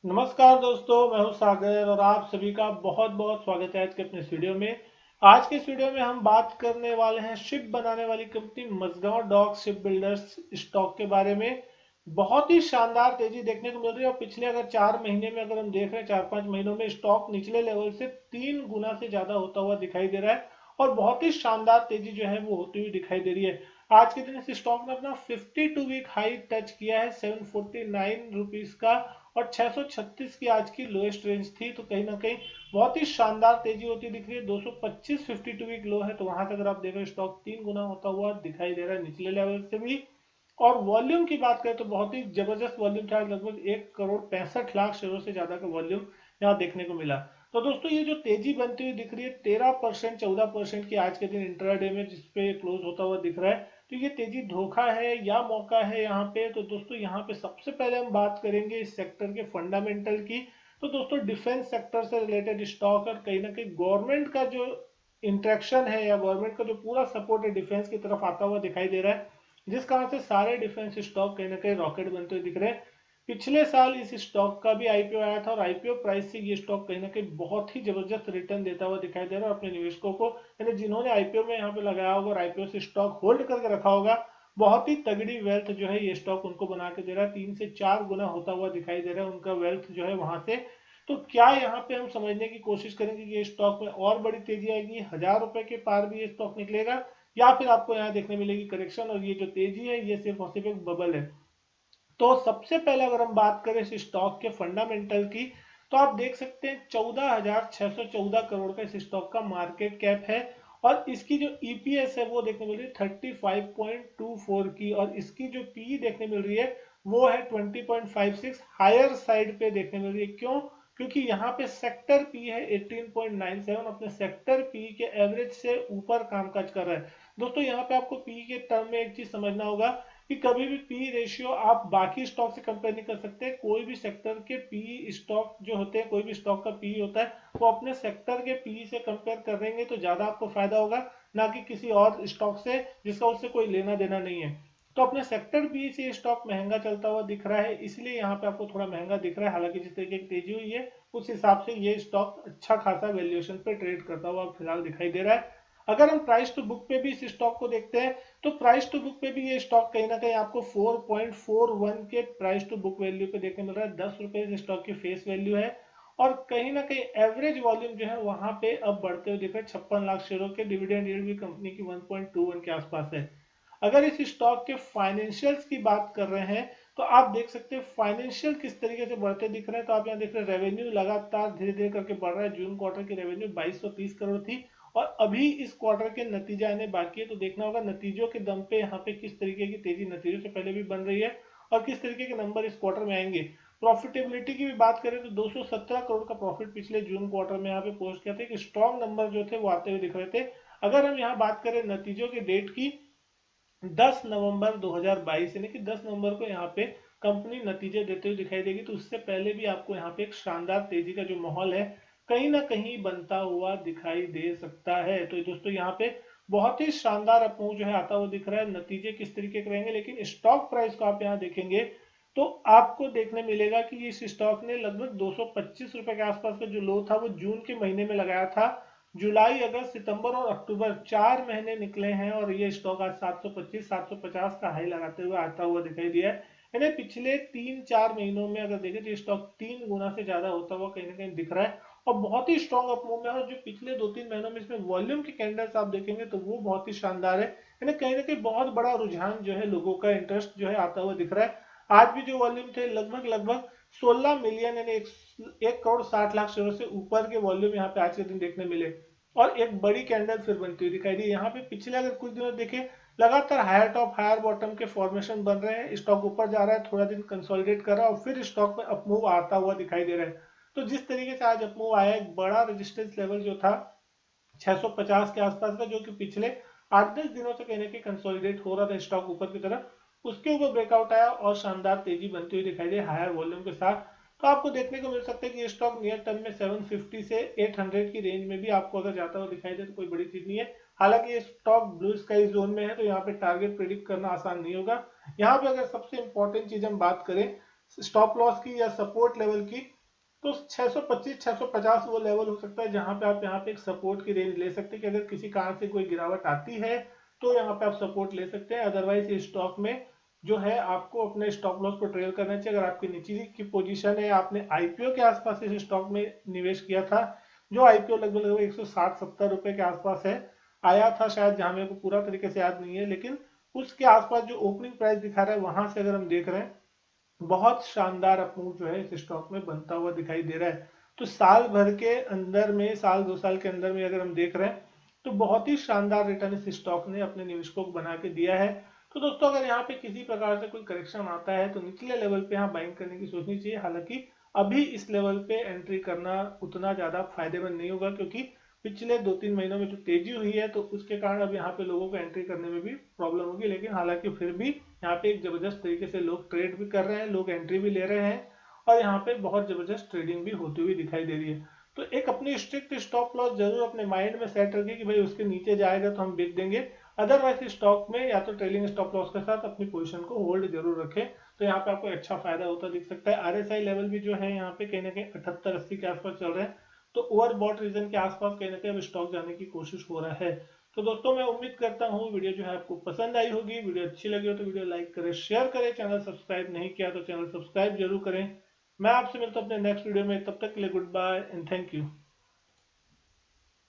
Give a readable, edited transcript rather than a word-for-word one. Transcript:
नमस्कार दोस्तों, मैं हूं सागर और आप सभी का बहुत बहुत स्वागत है आज के अपने इस वीडियो में। आज के इस वीडियो में हम बात करने वाले हैं शिप बनाने वाली company Mazagon Dock Shipbuilders stock के बारे में। बहुत ही शानदार तेजी देखने को मिल रही है और पिछले अगर 4 महीने में अगर हम देख रहे हैं 4-5 महीनों में स्टॉक निचले लेवल से 3 गुना से ज्यादा होता हुआ दिखाई दे रहा है और बहुत ही शानदार तेजी जो है वो होती हुई दिखाई दे रही है। आज के दिन इस स्टॉक ने अपना 52 वीक हाई टच किया है 749 रुपीज का और 636 की आज की लोएस्ट रेंज थी। तो कहीं ना कहीं बहुत ही शानदार तेजी होती दिख रही है। 225 52 वीक लो है, तो वहां तक अगर आप देख रहे हो स्टॉक 3 गुना होता हुआ दिखाई दे रहा है निचले लेवल से भी। और वॉल्यूम की बात करें तो बहुत ही जबरदस्त वॉल्यूम था, लगभग 1 करोड़ 65 लाख शेयरों से ज्यादा का वॉल्यूम यहाँ देखने को मिला। तो दोस्तों ये जो तेजी बनती हुई दिख रही है 13% 14% की आज के दिन इंट्राडे में जिसपे क्लोज होता हुआ दिख रहा है, तो ये तेजी धोखा है या मौका है यहाँ पे। तो दोस्तों यहाँ पे सबसे पहले हम बात करेंगे इस सेक्टर के फंडामेंटल की। तो दोस्तों डिफेंस सेक्टर से रिलेटेड स्टॉक और कहीं ना कहीं गवर्नमेंट का जो इंट्रैक्शन है या गवर्नमेंट का जो पूरा सपोर्ट है डिफेंस की तरफ आता हुआ दिखाई दे रहा है, जिस कारण से सारे डिफेंस स्टॉक कहीं ना कहीं रॉकेट बनते हुए दिख रहे हैं। पिछले साल इस स्टॉक का भी आईपीओ आया था और आईपीओ प्राइस से ये स्टॉक कहीं ना कहीं बहुत ही जबरदस्त रिटर्न देता हुआ दिखाई दे रहा है अपने निवेशकों को। यानी जिन्होंने आईपीओ में यहाँ पे लगाया होगा और आईपीओ से स्टॉक होल्ड करके रखा होगा, बहुत ही तगड़ी वेल्थ जो है ये स्टॉक उनको बना के दे रहा है। 3 से 4 गुना होता हुआ दिखाई दे रहा है उनका वेल्थ जो है वहां से। तो क्या यहाँ पे हम समझने की कोशिश करेंगे कि ये स्टॉक में और बड़ी तेजी आएगी, 1000 रुपए के पार भी ये स्टॉक निकलेगा, या फिर आपको यहाँ देखने मिलेगी करेक्शन और ये जो तेजी है ये सिर्फ और सिर्फ एक बबल है। तो सबसे पहले अगर हम बात करें इस स्टॉक के फंडामेंटल की, तो आप देख सकते हैं 14,614 करोड़ का इस स्टॉक का मार्केट कैप है और इसकी जो ईपीएस है वो देखने मिल रही है 35.24 की, और इसकी जो पी देखने मिल रही है वो है 20.56, हायर साइड पे देखने मिल रही है। क्यों? क्योंकि यहाँ पे सेक्टर पी है 18.97, अपने सेक्टर पी के एवरेज से ऊपर कामकाज कर रहा है। दोस्तों यहाँ पे आपको पी के टर्म में एक चीज समझना होगा कि कभी भी पी रेशियो आप बाकी स्टॉक से कंपेयर नहीं कर सकते। कोई भी सेक्टर के पी स्टॉक जो होते हैं, कोई भी स्टॉक का पी होता है, वो अपने सेक्टर के पी से कंपेयर करेंगे तो ज्यादा आपको फायदा होगा, ना कि किसी और स्टॉक से जिसका उससे कोई लेना देना नहीं है। तो अपने सेक्टर बी से स्टॉक महंगा चलता हुआ दिख रहा है, इसलिए यहाँ पे आपको थोड़ा महंगा दिख रहा है। हालांकि जिस तरीके की तेजी हुई है उस हिसाब से ये स्टॉक अच्छा खासा वैल्यूएशन पे ट्रेड करता हुआ फिलहाल दिखाई दे रहा है। अगर हम प्राइस टू बुक पे भी इस स्टॉक को देखते हैं, तो प्राइस टू बुक पे भी ये स्टॉक कहीं ना कहीं आपको 4.41 के प्राइस टू बुक वैल्यू पे देखने मिल रहा है। 10 रुपए इस स्टॉक की फेस वैल्यू है और कहीं ना कहीं एवरेज वॉल्यूम जो है वहां पे अब बढ़ते हुए दिख रहे हैं। 56 लाख शेयरों के डिविडेंड यील्ड भी कंपनी की 1.21 के आसपास है। अगर इस स्टॉक के फाइनेंशियल्स की बात कर रहे हैं, तो आप देख सकते हैं फाइनेंशियल किस तरीके से बढ़ते दिख रहे हैं। तो आप यहाँ देख रहे हैं रेवेन्यू लगातार धीरे धीरे करके बढ़ रहा है। जून क्वार्टर की रेवेन्यू 2230 करोड़ थी और अभी इस क्वार्टर के नतीजे आने बाकी है, तो देखना होगा नतीजों के दम पे यहाँ पे किस तरीके की तेजी नतीजों से पहले भी बन रही है और किस तरीके के नंबर इस क्वार्टर में आएंगे। प्रॉफिटेबिलिटी की भी बात करें तो 217 करोड़ का प्रॉफिट पिछले जून क्वार्टर में यहाँ पे पोस्ट किया था। एक स्ट्रॉन्ग नंबर जो थे वो आते हुए दिख रहे थे। अगर हम यहाँ बात करें नतीजों के डेट की, 10 नवंबर 2022 यानी कि 10 नवंबर को यहाँ पे कंपनी नतीजे देते हुए दिखाई देगी। तो उससे पहले भी आपको यहाँ पे एक शानदार तेजी का जो माहौल है कहीं ना कहीं बनता हुआ दिखाई दे सकता है। तो दोस्तों यहाँ पे बहुत ही शानदार अपमूव जो है आता हुआ दिख रहा है। नतीजे किस तरीके के रहेंगे, लेकिन स्टॉक प्राइस को आप यहाँ देखेंगे तो आपको देखने मिलेगा कि इस स्टॉक ने लगभग 225 रुपए के आसपास का जो लो था वो जून के महीने में लगाया था। जुलाई अगस्त सितंबर और अक्टूबर 4 महीने निकले हैं और ये स्टॉक आज 725 750 का हाई लगाते हुए आता हुआ दिखाई दिया है। यानी पिछले 3-4 महीनों में अगर देखें तो स्टॉक 3 गुना से ज्यादा होता हुआ कहीं ना कहीं दिख रहा है और बहुत ही स्ट्रॉन्ग अप मूव में है। और जो पिछले 2-3 महीनों में इसमें वॉल्यूम की कैंडल्स आप देखेंगे तो वो बहुत ही शानदार है। यानी कहीं ना कहीं बहुत बड़ा रुझान जो है, लोगों का इंटरेस्ट जो है आता हुआ दिख रहा है। आज भी जो वॉल्यूम थे लगभग लगभग 16 मिलियन यानी 1 करोड़ 60 लाख शेयरों से ऊपर के वॉल्यूम यहाँ पे आज के दिन देखने मिले और एक बड़ी कैंडल फिर बनती हुई दिखाई दी। यहाँ पे पिछले अगर कुछ दिनों देखें लगातार हायर टॉप हायर बॉटम के फॉर्मेशन बन रहे हैं। स्टॉक ऊपर जा रहा है, थोड़ा दिन कंसोलिडेट कर रहा है और फिर स्टॉक में अपमूव आता हुआ दिखाई दे रहा है। तो जिस तरीके से आज अपमूव आया, एक बड़ा रेजिस्टेंस लेवल जो था 650 के आसपास का, जो कि पिछले 8-10 दिनों से कहीं ना कहीं कंसोलिडेट हो रहा था स्टॉक ऊपर की तरफ, उसके ऊपर ब्रेकआउट आया और शानदार तेजी बनती हुई दिखाई दी हायर वॉल्यूम के साथ। तो आपको देखने को मिल सकता है कि ये स्टॉक नियर टर्म में 750 से 800 की रेंज में भी आपको अगर जाता हुआ दिखाई दे तो कोई बड़ी चीज नहीं है। हालांकि ये स्टॉक ब्लू स्काई जोन में है तो यहाँ पे टारगेट प्रेडिक्ट करना आसान नहीं होगा। यहाँ पे अगर सबसे इंपॉर्टेंट चीज हम बात करें स्टॉप लॉस की या सपोर्ट लेवल की, तो 625 650 वो लेवल हो सकता है जहां पे आप यहाँ पे एक सपोर्ट की रेंज ले सकते हैं कि अगर किसी कारण से कोई गिरावट आती है तो यहाँ पे आप सपोर्ट ले सकते हैं। अदरवाइज इस स्टॉक में जो है आपको अपने स्टॉप लॉस को ट्रेल करना चाहिए। अगर आपकी नीचे की पोजीशन है, आपने आईपीओ के आसपास इस स्टॉक में निवेश किया था, जो आईपीओ लगभग लगभग 160-70 रुपए के आसपास है, आया था शायद, जहां मेरे को पूरा तरीके से याद नहीं है, लेकिन उसके आसपास जो ओपनिंग प्राइस दिखा रहा है वहां से अगर हम देख रहे हैं, बहुत शानदार अपमूव जो है इस स्टॉक में बनता हुआ दिखाई दे रहा है। तो साल भर के अंदर में, साल 2 साल के अंदर में अगर हम देख रहे हैं तो बहुत ही शानदार रिटर्न इस स्टॉक ने अपने निवेशकों को बना के दिया है। तो दोस्तों अगर यहाँ पे किसी प्रकार से कोई करेक्शन आता है तो निचले लेवल पे यहाँ बाइंग करने की सोचनी चाहिए। हालांकि अभी इस लेवल पे एंट्री करना उतना ज्यादा फायदेमंद नहीं होगा, क्योंकि पिछले 2-3 महीनों में जो तेजी हुई है तो उसके कारण अब यहाँ पे लोगों को एंट्री करने में भी प्रॉब्लम होगी। लेकिन हालांकि फिर भी यहाँ पे एक जबरदस्त तरीके से लोग ट्रेड भी कर रहे हैं, लोग एंट्री भी ले रहे हैं, और यहाँ पे बहुत जबरदस्त ट्रेडिंग भी होती हुई दिखाई दे रही है। तो एक अपनी स्ट्रिक्ट स्टॉप लॉस जरूर अपने माइंड में सेट रखिए कि भाई उसके नीचे जाएगा तो हम बेच देंगे। अदरवाइज इस स्टॉक में या तो ट्रेलिंग स्टॉप लॉस के साथ अपनी पोजीशन को होल्ड जरूर रखें, तो यहाँ पे आपको अच्छा फायदा होता दिख सकता है। आरएसआई लेवल भी जो है यहाँ पे कहीं ना कहीं 78-80 के आसपास चल रहे हैं, तो ओवरबॉट रीजन के आसपास कहीं ना कहीं अब स्टॉक जाने की कोशिश हो रहा है। तो दोस्तों मैं उम्मीद करता हूँ वीडियो जो है आपको पसंद आई होगी। वीडियो अच्छी लगी हो तो वीडियो लाइक करें, शेयर करें, चैनल सब्सक्राइब नहीं किया तो चैनल सब्सक्राइब जरूर करें। मैं आपसे मिलता हूँ अपने नेक्स्ट वीडियो में, तब तक के लिए goodbye and thank you.